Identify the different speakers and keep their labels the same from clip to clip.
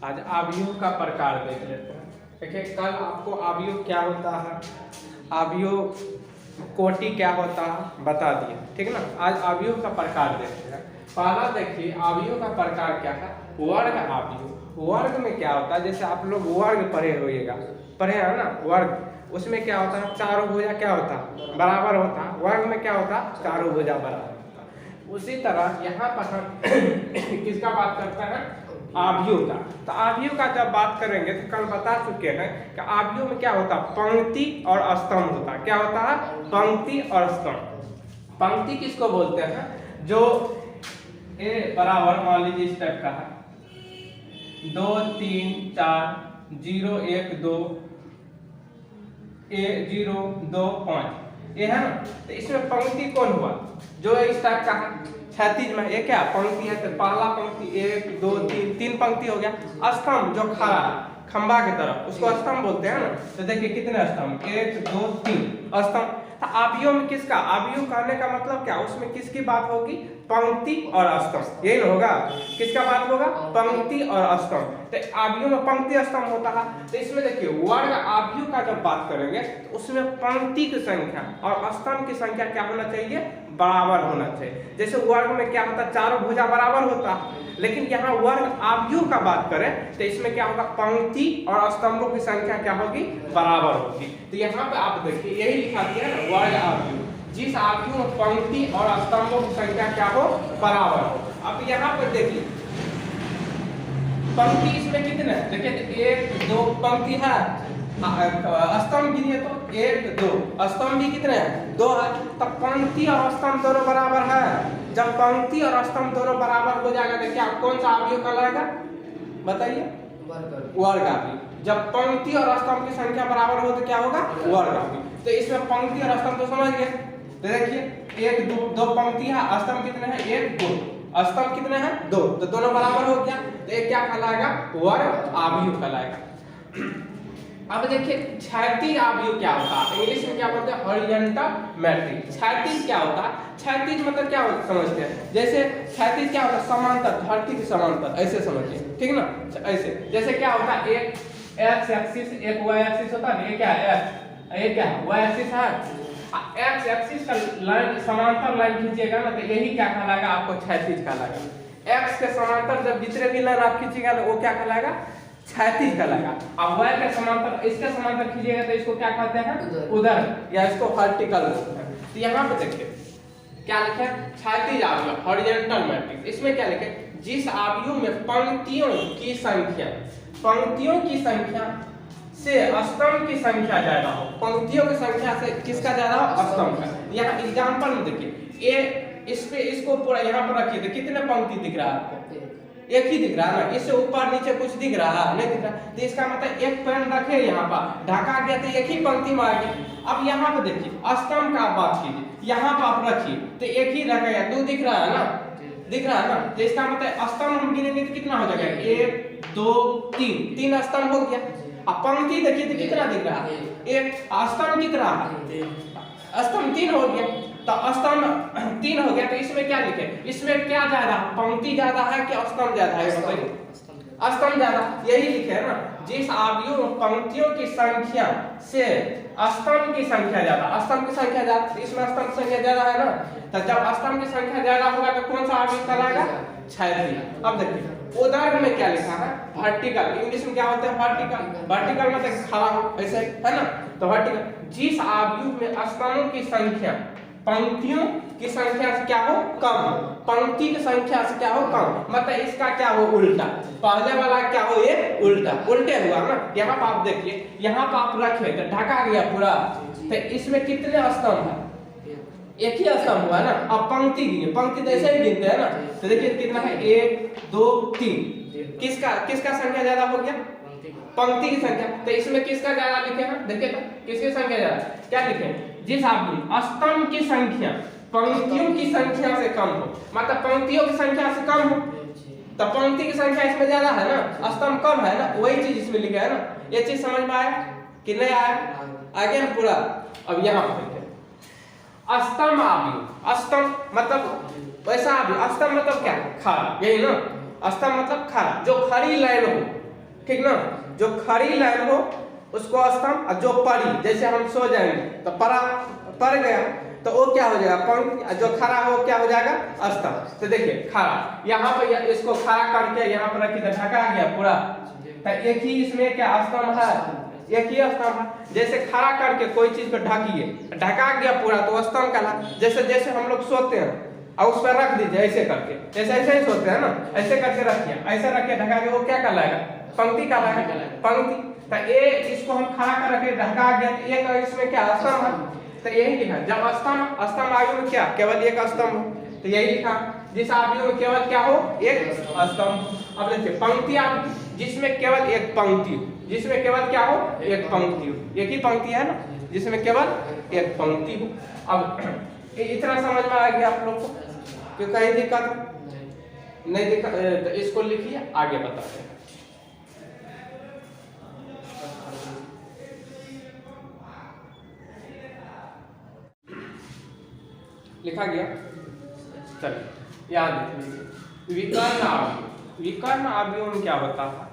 Speaker 1: आज आव्यूह का प्रकार देख लेते हैं। देखिए कल आपको आव्यूह क्या होता है, आव्यूह कोटि क्या होता है बता दिए, ठीक ना। आज आव्यूह का प्रकार देखते हैं। पहला देखिए आव्यूह का प्रकार क्या है, वर्ग आव्यूह। वर्ग में क्या होता है, जैसे आप लोग वर्ग पढ़े है ना, वर्ग उसमें क्या होता है, चारों भुजा क्या होता है बराबर होता है। वर्ग में क्या होता है, चारों भुजा बराबर होता है। उसी तरह यहाँ पर हम किसका बात करते हैं, आव्यूह का। तो आव्यूह का जब बात करेंगे तो कल बता चुके हैं कि आव्यूह में क्या होता है, पंक्ति और स्तंभ होता है। क्या होता है, पंक्ति और स्तंभ। पंक्ति किसको बोलते हैं, जो ए बराबर मान लीजिए इस टाइप का है, 2 3 4 0 1 2 0 2 5 ये है ना। तो इसमें पंक्ति कौन हुआ, जो इस टाइप का है क्षैतिज में, ये क्या पंक्ति है। तो पहला पंक्ति 1 2 3 तीन पंक्ति हो गया। स्तंभ जो खड़ा है खंबा की तरफ उसको स्तंभ बोलते हैं ना। तो देखिए कितने स्तंभ, 1 2 3 स्तंभ। तो आव्यूह में किसका, आव्यूह कहने का मतलब क्या, उसमें किसकी बात होगी, पंक्ति और स्तंभ। यही होगा, किसका बात होगा, पंक्ति और स्तंभ। तो आव्यूह में पंक्ति स्तंभ होता है। तो इसमें देखिए वर्ग आव्यूह का जब बात करेंगे तो उसमें पंक्ति की संख्या और स्तंभ की संख्या क्या होना चाहिए, बराबर होना चाहिए। जैसे वर्ग में क्या होता है, चारों भुजा बराबर होता है, लेकिन यहाँ वर्ग आव्यूह का बात करें तो इसमें क्या होगा, पंक्ति और स्तंभों की संख्या क्या होगी, बराबर होगी। तो यहाँ पे आप देखिए यही लिखा दिया है ना, वर्ग आव्यूह, जिस आव्यूह में पंक्ति और स्तंभों की संख्या क्या हो, बराबर हो। अब यहाँ पर देखिए पंक्ति इसमें कितने हैं, देखिए 1 2 पंक्ति है, स्तंभ गिनिए तो 1 2 स्तंभ भी कितने हैं, 2 है। तब पंक्ति और स्तंभ दोनों बराबर है। जब पंक्ति और स्तंभ दोनों बराबर हो जाएगा तो क्या कौन सा आव्यूह कहलाएगा, बताइए, वर्ग आव्यूह। जब पंक्ति और स्तंभ की संख्या बराबर हो तो क्या होगा, वर्ग आव्यूह। तो इसमें पंक्ति और स्तंभ तो समझ गए। तो देखिए 1 2 पंक्ति है, स्तंभ कितने हैं 1 2, स्तंभ कितने हैं 2, तो दोनों बराबर हो गया। तो ये क्या कहलाएगा, वर्ग आव्यूह कहलाएगा। अब देखिए क्षैतिज आव्यूह क्या होता है, इंग्लिश में क्या बोलते हैं, हॉरिजॉन्टल मैट्रिक्स। क्षैतिज क्या होता है, क्षैतिज मतलब क्या समझते हैं, जैसे क्षैतिज क्या होता है, समांतर, धरती के समांतर, ऐसे समझिए, ठीक ना। ऐसे जैसे क्या होता है, एक एक्स एक्सिस एक वाई एक्सिस होता है, ये क्या है एक्स, ये क्या है वाई एक्सिस है। एक्स एक्सिस का लाइन समांतर लाइन खींचिएगा ना तो यही क्या कहलाएगा, आपको क्षैतिज कहलाएगा। एक्स के समांतर जब जितने भी लाइन आप खींचिएगा तो वो क्या कहलाएगा, क्षैतिज कहलाएगा। अब वाई के समांतर, इसके समांतर खींचिएगा तो इसको क्या कहते हैं, उधर, या इसको वर्टिकल बोलते हैं। तो यहाँ पे देखिए क्या लिखे, क्षैतिज आव्यूह हॉरिजॉन्टल मैट्रिक्स। इसमें क्या लिखे, जिस आव्यूह में पंक्तियों की संख्या, पंक्तियों की संख्या से स्तंभ की संख्या ज्यादा हो। पंक्तियों की संख्या से किसका ज्यादा हो, स्तंभ का। यहाँ एग्जांपल में देखिए इस पे इसको पूरा यहाँ पर रखिए तो कितने पंक्ति दिख रहा है आपको, एक ही दिख रहा है ना। इससे ऊपर नीचे कुछ दिख रहा है, नहीं दिख रहा। तो इसका मतलब एक पेन रखे यहाँ पर ढका गया तो एक ही पंक्ति में आ गया। अब यहाँ पे देखिए स्तंभ का आप बात कीजिए, यहाँ पर आप रखिए तो एक ही रखेगा, 2 दिख रहा है ना, दिख रहा है ना। तो इसका मतलब स्तंभ हम गिनेंगे तो कितना हो जाएगा, 1 2 3 स्तंभ हो गया। अब पंक्ति देखिए तो कितना दिख रहा है, एक स्तंभ कितना है, स्तंभ 3 हो गया। तो स्तंभ 3 हो गया। तो इसमें क्या लिखे, इसमें क्या ज्यादा, पंक्ति ज्यादा है कि स्तंभ ज्यादा है, बताइए, स्तंभ ज्यादा, यही लिखे है ना। जिस आव्यूह में पंक्तियों की संख्या से स्तंभ की संख्या ज्यादा, स्तंभ की संख्या ज्यादा, इसमें स्तंभ की संख्या ज्यादा है ना। तो जब स्तंभ की संख्या ज्यादा होगा तो कौन सा आव्यूह कहलाएगा, क्षैतिज। अब देखिए उदाहरण में क्या लिखा है, वर्टिकल, इंग्लिश में क्या होता है, वर्टिकल। वर्टिकल मतलब खड़ा हो, ऐसे है ना। तो वर्टिकल, जिस आव्यूह में स्तंभों की संख्या पंक्तियों की संख्या से क्या हो, कम हो, पंक्ति की संख्या से क्या हो, कम, मतलब इसका क्या हो, उल्टा। पहले वाला क्या हो, ये उल्टा, उल्टे हुआ ना। यहाँ पर आप देखिए, यहाँ पर आप रखे तो ढका गया पूरा। तो इसमें कितने स्तंभ है, एक ही स्तंभ हुआ ना। अब पंक्ति गिने, पंक्ति तो ऐसे ही गिनते हैं ना। तो देखिए कितना है, 1 2 3, किसका संख्या ज्यादा हो गया, पंक्ति की संख्या। तो इसमें किसका ज्यादा लिखे हैं, देखिए तो किसकी संख्या ज्यादा, क्या लिखे, जिस आव्यूह स्तंभ की संख्या पंक्तियों की संख्या से कम हो, मतलब पंक्तियों की संख्या से कम हो। तो पंक्ति की संख्या इसमें ज्यादा है ना, स्तंभ कम है ना, वही चीज इसमें लिखा है ना। ये चीज समझ में आया कि नहीं आया, आगे हम पूरा। अब यहाँ पर देखिए स्तंभ आव्यूह, स्तंभ मतलब वैसा आव्यूह, स्तंभ मतलब क्या, खड़ा, यही ना। स्तंभ मतलब खड़ा, जो खड़ी लाइन हो, ठीक ना। जो खड़ी लाइन हो उसको स्तंभ, और जो पड़ी, जैसे हम सो जाएंगे तो पड़ गया तो वो क्या हो जाएगा पंक्ति, जो खड़ा हो क्या हो जाएगा स्तंभ। तो देखिए खड़ा, यहाँ पर इसको खड़ा करके यहाँ पर रखी तो ढका गया पूरा, तो एक ही इसमें क्या स्तंभ है, एक ही स्तंभ है। जैसे खड़ा करके कोई चीज को ढकिए, ढका गया पूरा तो स्तंभ कहला। जैसे जैसे हम लोग सोते हैं और उस पर रख दीजिए ऐसे करके, जैसे ऐसे ही सोते हैं ना, ऐसे करके रखिए, ऐसे रखिए ढका के, वो क्या कहलाएगा पंक्ति कहलाएगा, पंक्ति। तो ये इसको हम खड़ा कर रखे ढका गया तो एक इसमें क्या स्तंभ है। तो यही लिखा जब स्तंभ आयु में क्या केवल एक स्तंभ हो, तो यही लिखा जिस आयु में केवल क्या हो एक स्तंभ। अब देखिए पंक्ति आयु जिसमें केवल एक पंक्ति हो, जिसमें केवल क्या हो एक पंक्ति हो, एक ही पंक्ति है ना जिसमें केवल एक पंक्ति हो। अब इतना समझ में आ गया आप लोग को कि कहीं दिक्कत नहीं दिक्कत, तो इसको लिखिए आगे बताते हैं। लिखा गया, चलिए याद रखिए विकर्ण अवयव। विकर्ण अवयव में क्या होता है,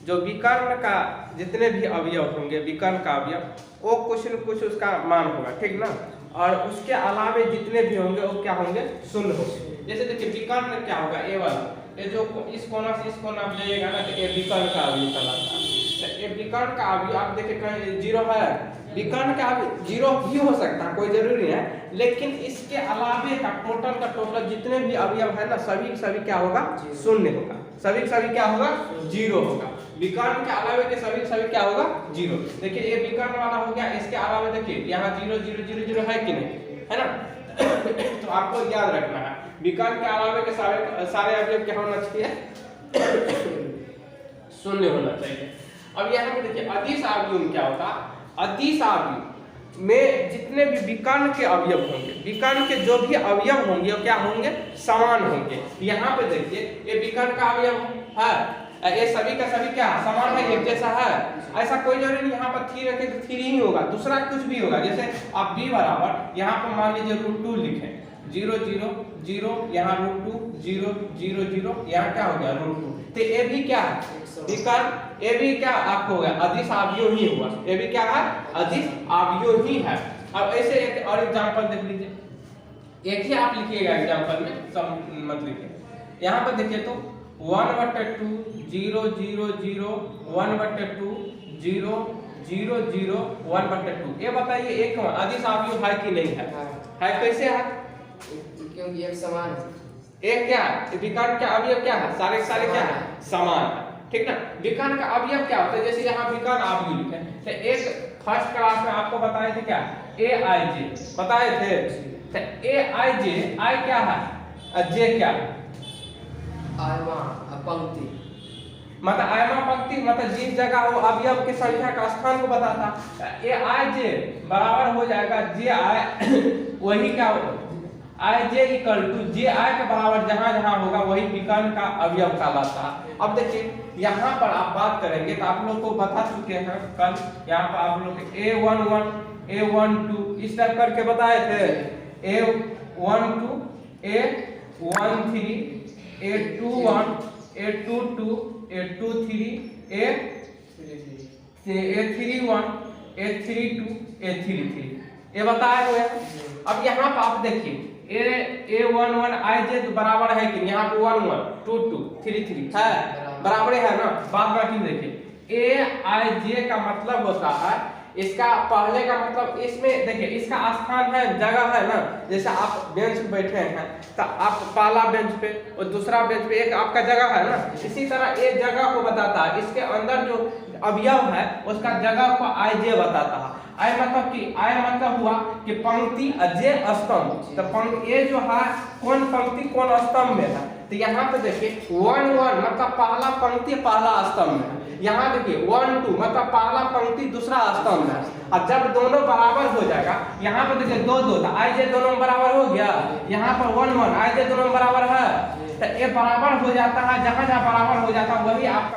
Speaker 1: जो विकर्ण का जितने भी अवयव होंगे, विकर्ण का अवयव वो कुछ न कुछ उसका मान होगा, ठीक ना। और उसके अलावे जितने भी होंगे वो क्या होंगे शून्य होंगे। जैसे देखिए विकर्ण क्या होगा, ए वाला, ये जो इस कोना से इस कोना में जाइएगा ना तो ये विकर्ण का अवयव कहलाता है। तो ये विकर्ण का अवयव आप देखिए कहीं जीरो है, विकर्ण का अवयव जीरो भी हो सकता है, कोई जरूरी है, लेकिन इसके अलावे का टोटल जितने भी अवयव है ना सभी क्या होगा शून्य होगा, सभी क्या होगा जीरो होगा। विकर्ण के अलावे के सभी क्या होगा जीरो। देखिए ये विकर्ण वाला हो गया, इसके अलावा देखिए यहाँ 0 0 0 0 है कि नहीं, है ना। तो आपको याद रखना है विकर्ण के अलावे के सारे अवयव क्या होना चाहिए शून्य होना चाहिए। अब यहाँ पे देखिए अदिश अवयव में क्या होता है, अदिश अवयव में जितने भी विकर्ण के अवयव होंगे, विकर्ण के जो भी अवयव होंगे वो क्या होंगे समान होंगे। यहाँ पे देखिए ये विकर्ण का अवयव है, ये सभी का सभी क्या समान है, एक जैसा है, ऐसा कोई जरूरी नहीं। यहाँ पर 3 रखे तो 3 ही होगा, दूसरा कुछ भी होगा। जैसे आप b बराबर यहाँ पर मान लीजिए √2 लिखे, 0 0 0 यहाँ √2 0 0 0 यहाँ क्या हो गया √2, तो ये भी क्या है विकर्ण, ये भी क्या आपको हो गया अदिश अवयव ही हुआ, ये भी क्या है अदिश अवयव ही है। अब ऐसे एक और एग्जांपल देख लीजिए, एक ही आप लिखिएगा एग्जांपल में, सब मत लिखिए। यहाँ पर देखिए तो 1/2 0 0 0 1/2 0 0 0 1/2, ये बताइए एक अदिश अवयव है कि नहीं है, है कैसे है
Speaker 2: क्योंकि एक समान है,
Speaker 1: एक क्या है विकर्ण का अवयव क्या है सारे क्या है समान है, ठीक ना। विकर्ण का अवयव क्या होता है, जैसे यहाँ विकर्ण अवयव लिखे तो एक फर्स्ट क्लास में आपको बताए थे क्या AIJ बताए थे, तो AIJ आई क्या है जे क्या है
Speaker 2: आयमा पंक्ति,
Speaker 1: मतलब आयमा पंक्ति मतलब जिस जगह हो अवयव की संख्या का स्थान को बताता। AIJ बराबर हो जाएगा JI वही क्या IJ इक्वल टू JI के बराबर जहां जहां होगा वही विकर्ण का अवयव कहलाता है। अब देखिए यहाँ पर आप बात करेंगे तो आप लोग को बता चुके हैं कल, यहाँ पर आप लोग A11 A12 इस टाइप करके बताए थे, A12 A13 A21 A22 A23 A31 A32 A33 ये बताए हुए हैं। अब यहाँ पर आप देखिए A11 IJ बराबर है कि यहाँ पे 1 1 2 2 3 3 है बराबर है ना। बात बाकी देखिए AIJ का मतलब होता है इसका पहले का मतलब इसमें देखिए इसका स्थान है जगह है ना, जैसे आप बेंच पे बैठे हैं तो आप पहला बेंच पे और दूसरा बेंच पे एक आपका जगह है ना, इसी तरह ये जगह को बताता है, इसके अंदर जो अवयव है उसका जगह को IJ बताता है। आई मतलब कि आई मतलब हुआ कि पंक्ति अजय स्तंभ, तो ये जो है कौन पंक्ति कौन स्तंभ में है, तो यहाँ पे देखिए 1 1 मतलब पहला पंक्ति पहला स्तंभ में है, यहाँ देखिए 1 2 मतलब पहला पंक्ति दूसरा स्तंभ में है। और जब दोनों बराबर हो जाएगा यहाँ पे देखिए 2 2 तो IJ दोनों बराबर हो गया, यहाँ पर 1 1 IJ दोनों बराबर है, तो ये बराबर हो जाता है, जहाँ जहाँ बराबर हो जाता है वही आपका